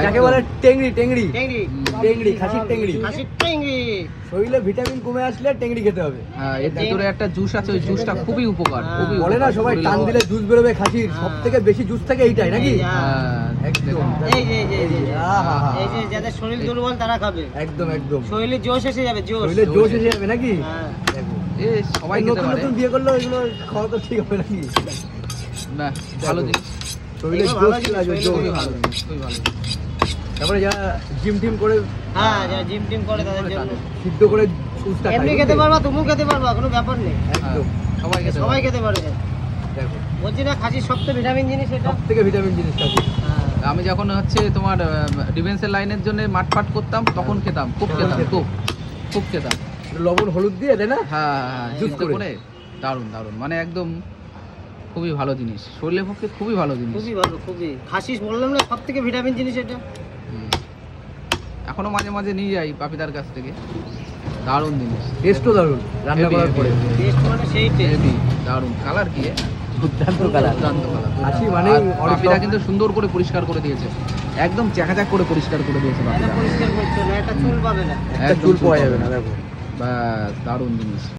যাকে বলে টেংরি টেংরি টেংরি টেংরি খাসির টেংরি খাসির টেংরি। শরীরে ভিটামিন কমে আসলে টেংরি খেতে হবে। হ্যাঁ, এর ভিতরে একটা জুস আছে, ওই জুসটা খুবই উপকার, খুবই বলে না উপকার। সবাই টান দিলে জুস বেরোবে খাসির, সব থেকে বেশি জুস থাকে এইটাই নাকি? হ্যাঁ, একদম এই যে আহা। এই যে যাদের শরীর দুর্বল তারা খাবে, একদম একদম শরীরে জোশ এসে যাবে, জোশ। শরীরে জোশ এসে যাবে নাকি? হ্যাঁ। দেখো এ সবাই খেতে নতুন পারে। নতুন বিয়ে করলে এগুলো খাওয়া তো ঠিক হবে নাকি? না, ভালো জিনিস, শরীরে এগুলো জোশ ভালো চলে আসবে, জিনিস, জোশ। খুবই ভালো জিনিস, খুবই ভালো জিনিস। তারপরে যারা জিম টিম করে হ্যাঁ, যারা জিম টিম করে তাদের জন্য সিদ্ধ করে জুসটা খায়, এমনি বুঝলে? খেতে পারবা, তুমিও খেতে পারবা, কোনো ব্যাপার নেই, একদম সবাই খেতে সবাই পারে। খেতে পারবে। দেখো বলছি না খাসির সবচেয়ে ভিটামিন জিনিস এটা। সব থেকে ভিটামিন জিনিস খাসি। হ্যাঁ। আমি যখন হচ্ছে তোমার ডিফেন্সের লাইনের জন্য মাঠ ফাট করতাম, তখন খেতাম, খুব খেতাম, খুব খেতাম। লবণ হলুদ দিয়ে দেয় না? হ্যাঁ হ্যাঁ, জুস জুস করে। করে দারুণ দারুণ, মানে একদম খুবই ভালো জিনিস, শরীরের পক্ষে খুবই ভালো জিনিস। খুবই ভালো, খুবই। খাসি বললাম না সব থেকে ভিটামিন জিনিস এটা। হুম। এখনো মাঝে মাঝে নিয়ে যাই পাপিদার কাছ থেকে, দারুণ জিনিস, টেস্টও দারুণ রান্না Heavy, করার heavy, পরে। heavy, টেস্ট মানে সেই টেস্ট। heavy, দারুণ কালার কি দুর্দান্ত কালার। দুর্দান্ত কালার। খাসি মানেই অনেক পাপিদা সব- কিন্তু সুন্দর করে পরিষ্কার করে দিয়েছে, একদম চাকাচাক করে পরিষ্কার করে দিয়েছে এটা পাপিদা। পরিষ্কার করছো না, এটা চুল পাবে না। একটা চুল পাওয়া যাবে না, দেখো। ব্যাস, দারুণ জিনিস।